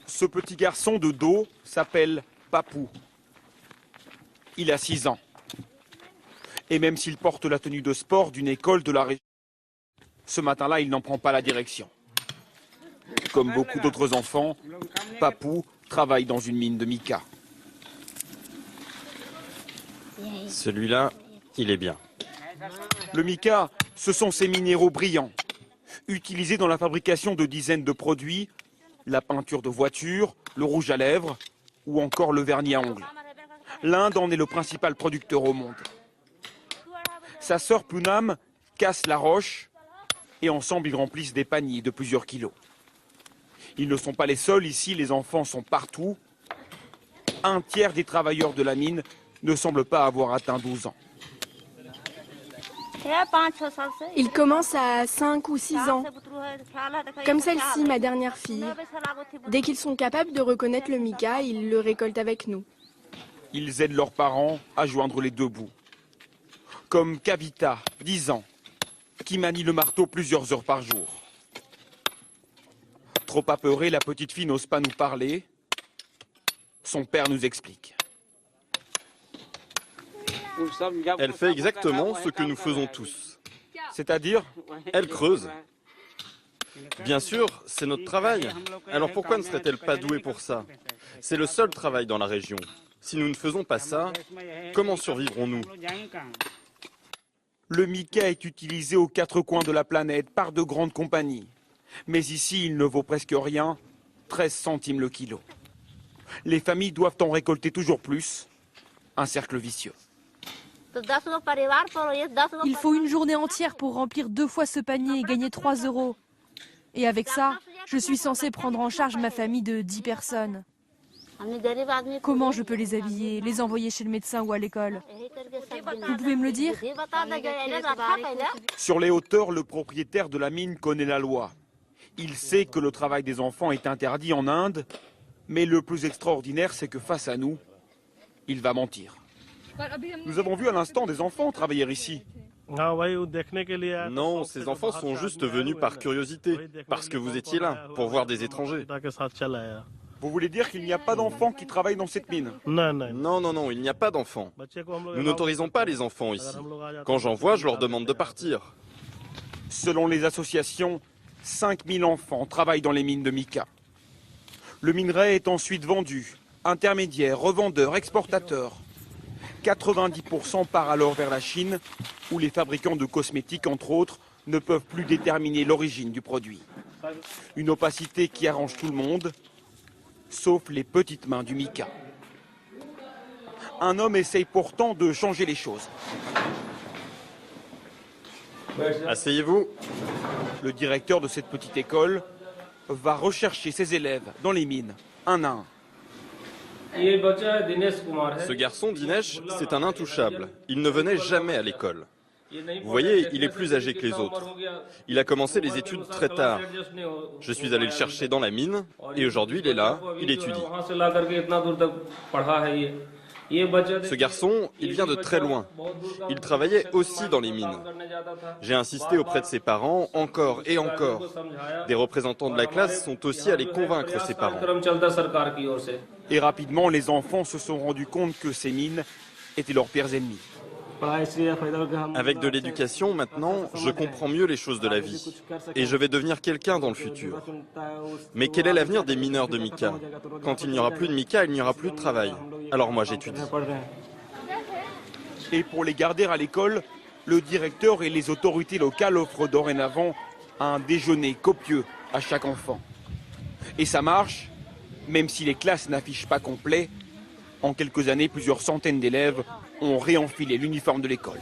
Ce petit garçon de dos s'appelle Papou. Il a 6 ans. Et même s'il porte la tenue de sport d'une école de la région, ce matin-là, il n'en prend pas la direction. Comme beaucoup d'autres enfants, Papou travaille dans une mine de mica. Celui-là, il est bien. Le mica, ce sont ces minéraux brillants, utilisés dans la fabrication de dizaines de produits, la peinture de voitures, le rouge à lèvres ou encore le vernis à ongles. L'Inde en est le principal producteur au monde. Sa sœur Poonam casse la roche et ensemble ils remplissent des paniers de plusieurs kilos. Ils ne sont pas les seuls ici, les enfants sont partout. Un tiers des travailleurs de la mine ne semblent pas avoir atteint 12 ans. Il commence à 5 ou 6 ans, comme celle-ci, ma dernière fille. Dès qu'ils sont capables de reconnaître le mica, ils le récoltent avec nous. Ils aident leurs parents à joindre les deux bouts. Comme Kavita, 10 ans, qui manie le marteau plusieurs heures par jour. Trop apeurée, la petite fille n'ose pas nous parler. Son père nous explique. Elle fait exactement ce que nous faisons tous. C'est-à-dire, Elle creuse. Bien sûr, c'est notre travail. Alors pourquoi ne serait-elle pas douée pour ça? C'est le seul travail dans la région. Si nous ne faisons pas ça, comment survivrons-nous? le mica est utilisé aux 4 coins de la planète par de grandes compagnies. Mais ici, il ne vaut presque rien, 13 centimes le kilo. Les familles doivent en récolter toujours plus, un cercle vicieux. Il faut une journée entière pour remplir 2 fois ce panier et gagner 3 €. Et avec ça, je suis censée prendre en charge ma famille de 10 personnes. Comment je peux les habiller, les envoyer chez le médecin ou à l'école? Vous pouvez me le dire? Sur les hauteurs, le propriétaire de la mine connaît la loi. Il sait que le travail des enfants est interdit en Inde, mais le plus extraordinaire, c'est que face à nous, il va mentir. Nous avons vu à l'instant des enfants travailler ici. Non, ces enfants sont juste venus par curiosité, parce que vous étiez là, pour voir des étrangers. Vous voulez dire qu'il n'y a pas d'enfants qui travaillent dans cette mine? Non, il n'y a pas d'enfants. Nous n'autorisons pas les enfants ici. Quand j'en vois, je leur demande de partir. Selon les associations, 5000 enfants travaillent dans les mines de mica. Le minerai est ensuite vendu, intermédiaires, revendeurs, exportateurs. 90% part alors vers la Chine, où les fabricants de cosmétiques, entre autres, ne peuvent plus déterminer l'origine du produit. Une opacité qui arrange tout le monde, sauf les petites mains du mica. Un homme essaye pourtant de changer les choses. Asseyez-vous. Le directeur de cette petite école va rechercher ses élèves dans les mines, un à un. Ce garçon, Dinesh, c'est un intouchable. Il ne venait jamais à l'école. Vous voyez, il est plus âgé que les autres. Il a commencé les études très tard. Je suis allé le chercher dans la mine et aujourd'hui il est là, il étudie. Ce garçon, il vient de très loin. Il travaillait aussi dans les mines. J'ai insisté auprès de ses parents encore et encore. Des représentants de la classe sont aussi allés convaincre ses parents. Et rapidement, les enfants se sont rendus compte que ces mines étaient leurs pires ennemis. Avec de l'éducation, maintenant, je comprends mieux les choses de la vie. Et je vais devenir quelqu'un dans le futur. Mais quel est l'avenir des mineurs de mica? Quand il n'y aura plus de mica, il n'y aura plus de travail. Alors moi, j'étudie. Et pour les garder à l'école, le directeur et les autorités locales offrent dorénavant un déjeuner copieux à chaque enfant. Et ça marche, même si les classes n'affichent pas complet. En quelques années, plusieurs centaines d'élèves ont réenfilé l'uniforme de l'école.